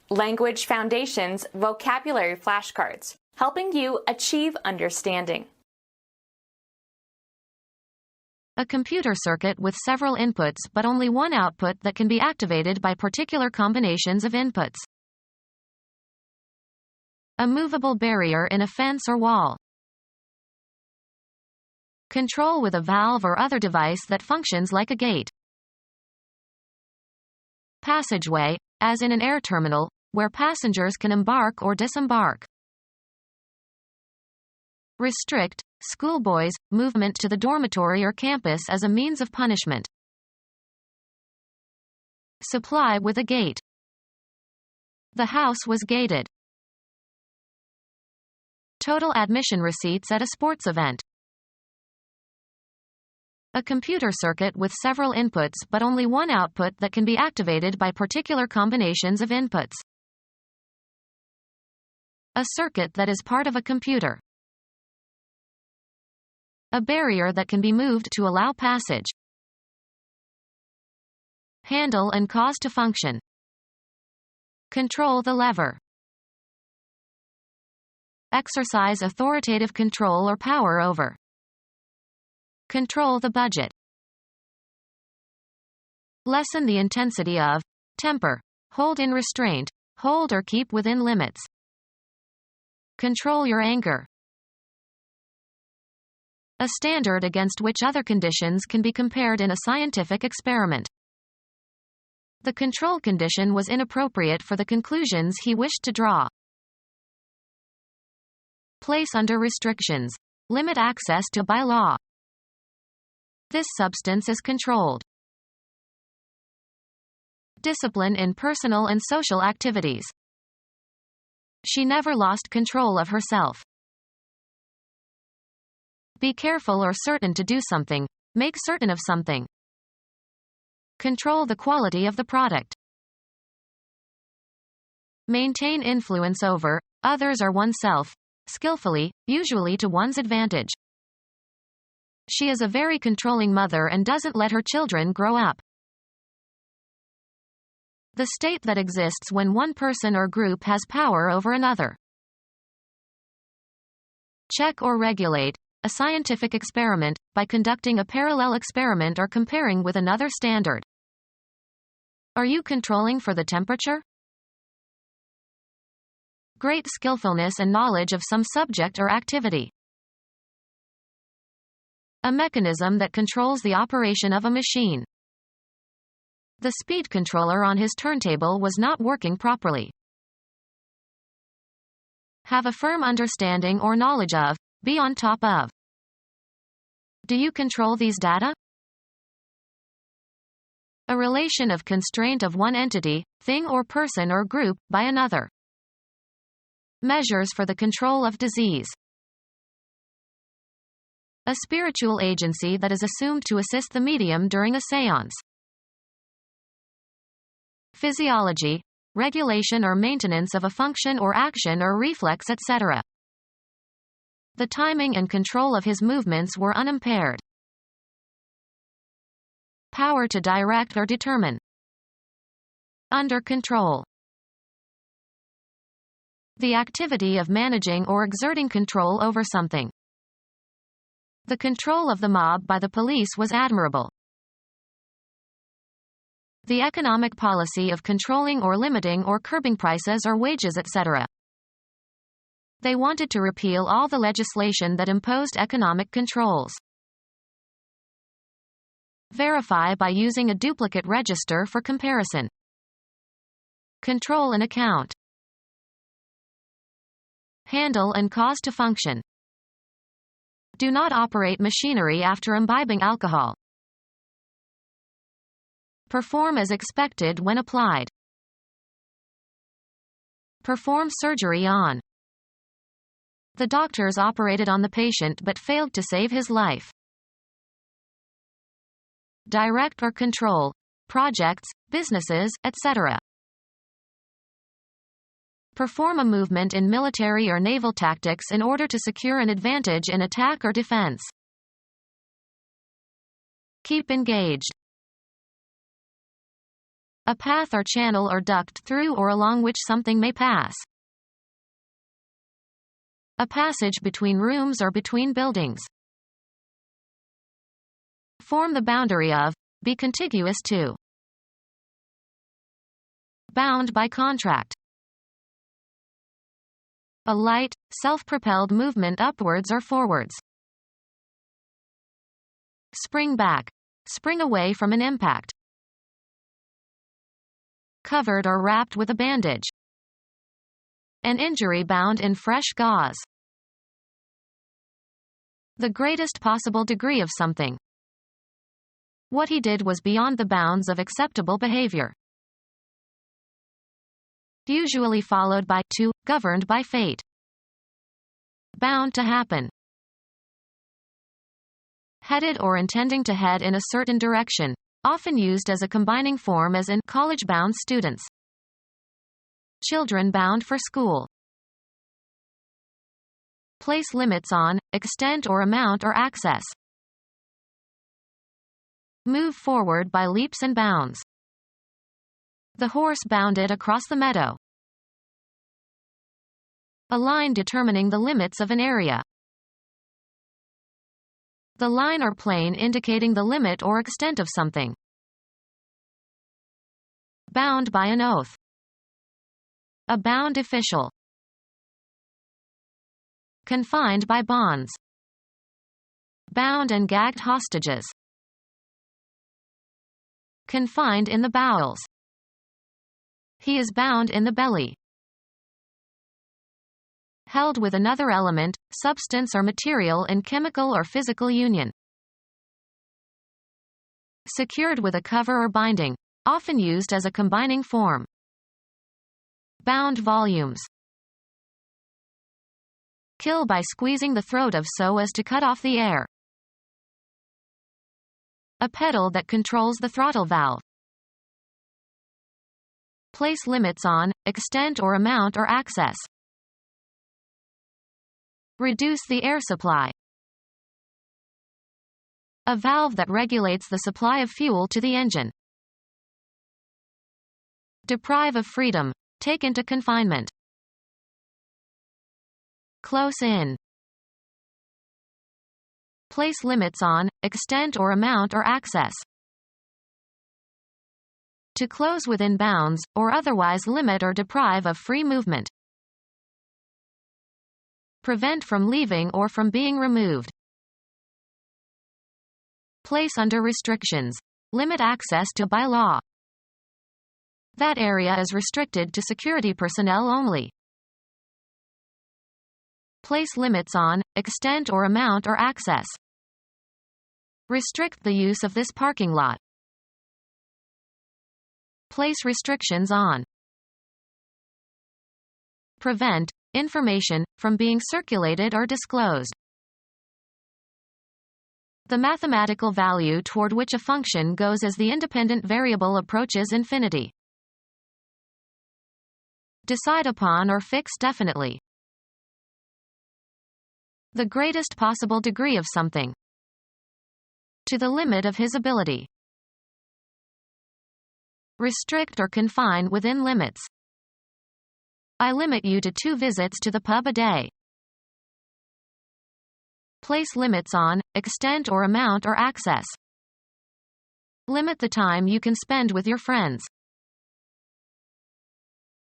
Language Foundations Vocabulary Flashcards, helping you achieve understanding. A computer circuit with several inputs but only one output that can be activated by particular combinations of inputs. A movable barrier in a fence or wall. Control with a valve or other device that functions like a gate. Passageway, as in an air terminal, where passengers can embark or disembark. Restrict, schoolboys' movement to the dormitory or campus as a means of punishment. Supply with a gate. The house was gated. Total admission receipts at a sports event. A computer circuit with several inputs but only one output that can be activated by particular combinations of inputs. A circuit that is part of a computer. A barrier that can be moved to allow passage. Handle and cause to function. Control the lever. Exercise authoritative control or power over. Control the budget. Lessen the intensity of. Temper. Hold in restraint. Hold or keep within limits. Control your anger. A standard against which other conditions can be compared in a scientific experiment. The control condition was inappropriate for the conclusions he wished to draw. Place under restrictions. Limit access to by law. This substance is controlled. Discipline in personal and social activities. She never lost control of herself. Be careful or certain to do something. Make certain of something. Control the quality of the product. Maintain influence over others or oneself, skillfully, usually to one's advantage. She is a very controlling mother and doesn't let her children grow up. The state that exists when one person or group has power over another. Check or regulate. A scientific experiment, by conducting a parallel experiment or comparing with another standard. Are you controlling for the temperature? Great skillfulness and knowledge of some subject or activity. A mechanism that controls the operation of a machine. The speed controller on his turntable was not working properly. Have a firm understanding or knowledge of. Be on top of. Do you control these data? A relation of constraint of one entity, thing or person or group, by another. Measures for the control of disease. A spiritual agency that is assumed to assist the medium during a séance. Physiology. Regulation or maintenance of a function or action or reflex, etc. The timing and control of his movements were unimpaired. Power to direct or determine. Under control. The activity of managing or exerting control over something. The control of the mob by the police was admirable. The economic policy of controlling or limiting or curbing prices or wages, etc. They wanted to repeal all the legislation that imposed economic controls. Verify by using a duplicate register for comparison. Control an account. Handle and cause to function. Do not operate machinery after imbibing alcohol. Perform as expected when applied. Perform surgery on. The doctors operated on the patient but failed to save his life. Direct or control. Projects, businesses, etc. Perform a movement in military or naval tactics in order to secure an advantage in attack or defense. Keep engaged. A path or channel or duct through or along which something may pass. A passage between rooms or between buildings. Form the boundary of, be contiguous to. Bound by contract. A light, self-propelled movement upwards or forwards. Spring back. Spring away from an impact. Covered or wrapped with a bandage. An injury bound in fresh gauze. The greatest possible degree of something. What he did was beyond the bounds of acceptable behavior. Usually followed by to, governed by fate. Bound to happen. Headed or intending to head in a certain direction, often used as a combining form as in college-bound students. Children bound for school. Place limits on, extent or amount or access. Move forward by leaps and bounds. The horse bounded across the meadow. A line determining the limits of an area. The line or plane indicating the limit or extent of something. Bound by an oath. A bound official. Confined by bonds. Bound and gagged hostages. Confined in the bowels. He is bound in the belly. Held with another element, substance or material in chemical or physical union. Secured with a cover or binding, often used as a combining form. Bound volumes. Kill by squeezing the throat of so as to cut off the air. A pedal that controls the throttle valve. Place limits on, extent or amount or access. Reduce the air supply. A valve that regulates the supply of fuel to the engine. Deprive of freedom. Take into confinement. Close in. Place limits on, extent or amount or access. To close within bounds, or otherwise limit or deprive of free movement. Prevent from leaving or from being removed. Place under restrictions. Limit access to by law. That area is restricted to security personnel only. Place limits on, extent or amount or access. Restrict the use of this parking lot. Place restrictions on. Prevent information from being circulated or disclosed. The mathematical value toward which a function goes as the independent variable approaches infinity. Decide upon or fix definitely. The greatest possible degree of something. To the limit of his ability. Restrict or confine within limits. I limit you to 2 visits to the pub a day. Place limits on, extent or amount or access. Limit the time you can spend with your friends.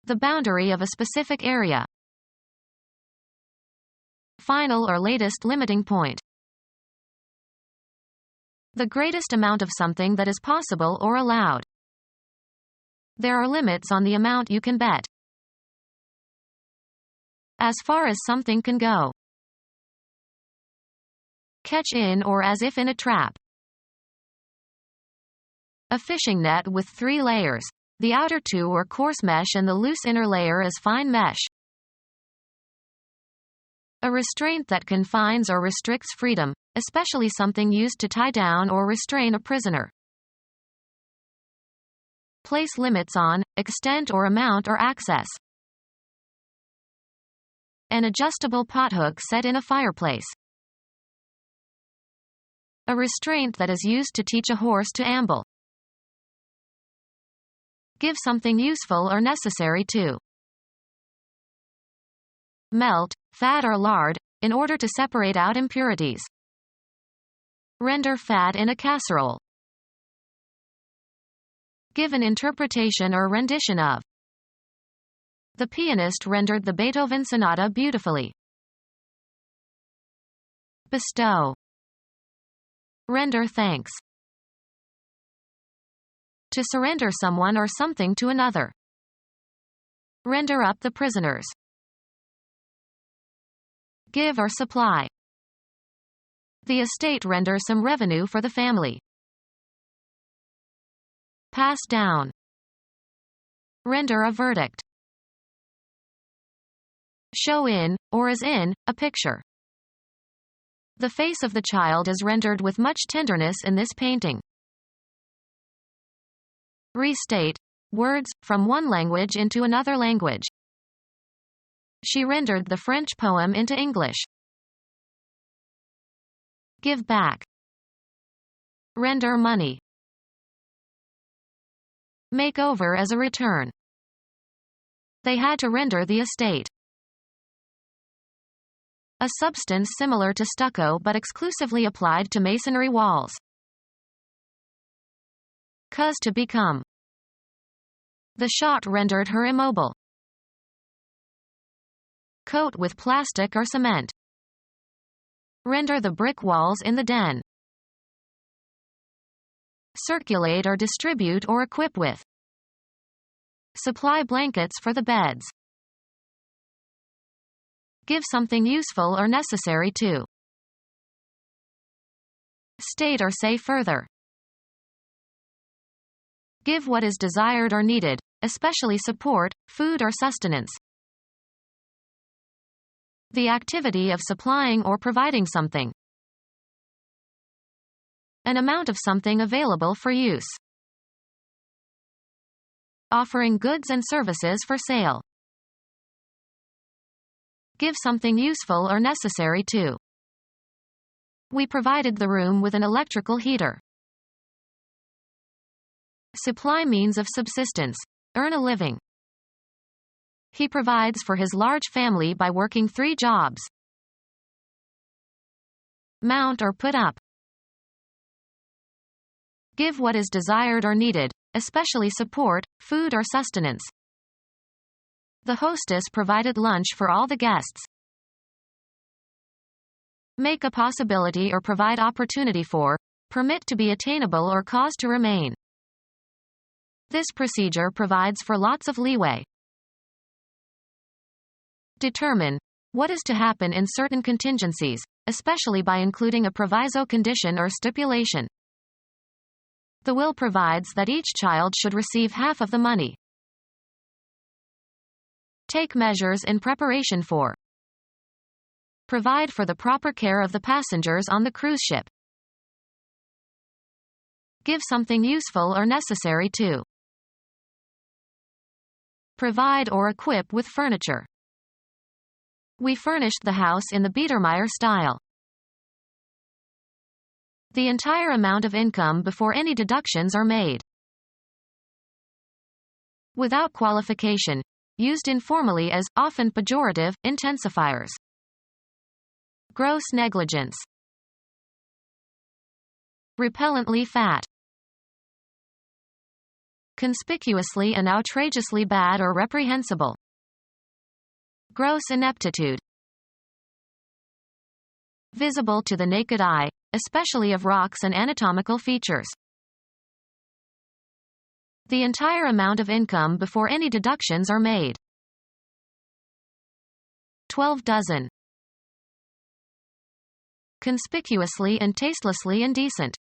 The boundary of a specific area. Final or latest limiting point. The greatest amount of something that is possible or allowed. There are limits on the amount you can bet. As far as something can go. Catch in or as if in a trap. A fishing net with 3 layers. The outer 2 are coarse mesh and the loose inner layer is fine mesh. A restraint that confines or restricts freedom, especially something used to tie down or restrain a prisoner. Place limits on, extent or amount or access. An adjustable pothook set in a fireplace. A restraint that is used to teach a horse to amble. Give something useful or necessary to. Melt, fat or lard, in order to separate out impurities. Render fat in a casserole. Give an interpretation or rendition of. The pianist rendered the Beethoven sonata beautifully. Bestow. Render thanks. To surrender someone or something to another. Render up the prisoners. Give or supply. The estate renders some revenue for the family. Pass down. Render a verdict. Show in, or as in, a picture. The face of the child is rendered with much tenderness in this painting. Restate. Words, from one language into another language. She rendered the French poem into English. Give back. Render money. Make over as a return. They had to render the estate. A substance similar to stucco but exclusively applied to masonry walls. Cause to become. The shot rendered her immobile. Coat with plastic or cement. Render the brick walls in the den. Circulate or distribute or equip with. Supply blankets for the beds. Give something useful or necessary to. State or say further. Give what is desired or needed, especially support, food or sustenance. The activity of supplying or providing something. An amount of something available for use. Offering goods and services for sale. Give something useful or necessary to. We provided the room with an electrical heater. Supply means of subsistence. Earn a living. He provides for his large family by working 3 jobs. Mount or put up. Give what is desired or needed, especially support, food or sustenance. The hostess provided lunch for all the guests. Make a possibility or provide opportunity for, permit to be attainable or cause to remain. This procedure provides for lots of leeway. Determine. What is to happen in certain contingencies, especially by including a proviso condition or stipulation. The will provides that each child should receive half of the money. Take measures in preparation for. Provide for the proper care of the passengers on the cruise ship. Give something useful or necessary to. Provide or equip with furniture. We furnished the house in the Biedermeier style. The entire amount of income before any deductions are made. Without qualification. Used informally as, often pejorative, intensifiers. Gross negligence. Repellently fat. Conspicuously and outrageously bad or reprehensible. Gross ineptitude. Visible to the naked eye, especially of rocks and anatomical features. The entire amount of income before any deductions are made. 12 dozen. Conspicuously and tastelessly indecent.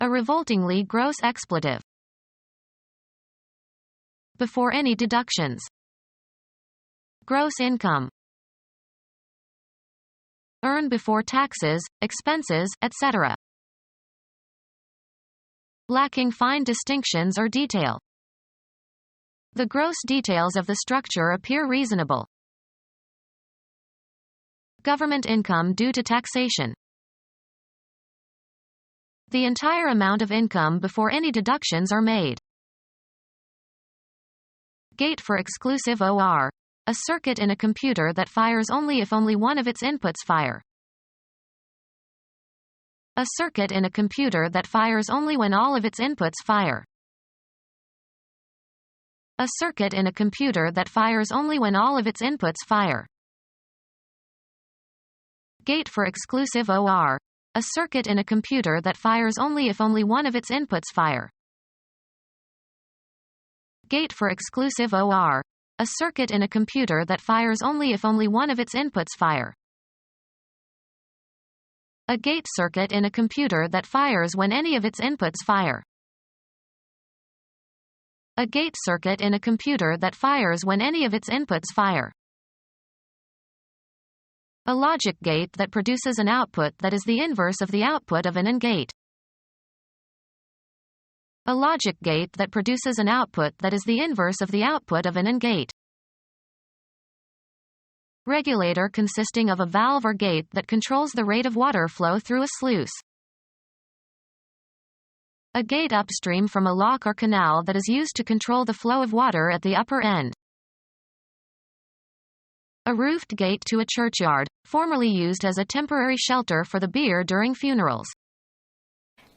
A revoltingly gross expletive. Before any deductions. Gross income. Earn before taxes, expenses, etc. Lacking fine distinctions or detail. The gross details of the structure appear reasonable. Government income due to taxation. The entire amount of income before any deductions are made. Gate for exclusive OR. A circuit in a computer that fires only if only one of its inputs fire. A circuit in a computer that fires only when all of its inputs fire. A circuit in a computer that fires only when all of its inputs fire. Gate for exclusive OR. A circuit in a computer that fires only if only one of its inputs fire. Gate for exclusive OR. A circuit in a computer that fires only if only one of its inputs fire. A gate circuit in a computer that fires when any of its inputs fire. A gate circuit in a computer that fires when any of its inputs fire. A logic gate that produces an output that is the inverse of the output of an AND gate. A logic gate that produces an output that is the inverse of the output of an AND gate. Regulator consisting of a valve or gate that controls the rate of water flow through a sluice. A gate upstream from a lock or canal that is used to control the flow of water at the upper end. A roofed gate to a churchyard, formerly used as a temporary shelter for the bier during funerals.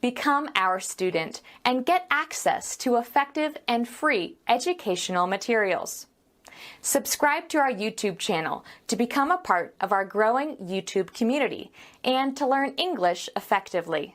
Become our student and get access to effective and free educational materials. Subscribe to our YouTube channel to become a part of our growing YouTube community and to learn English effectively.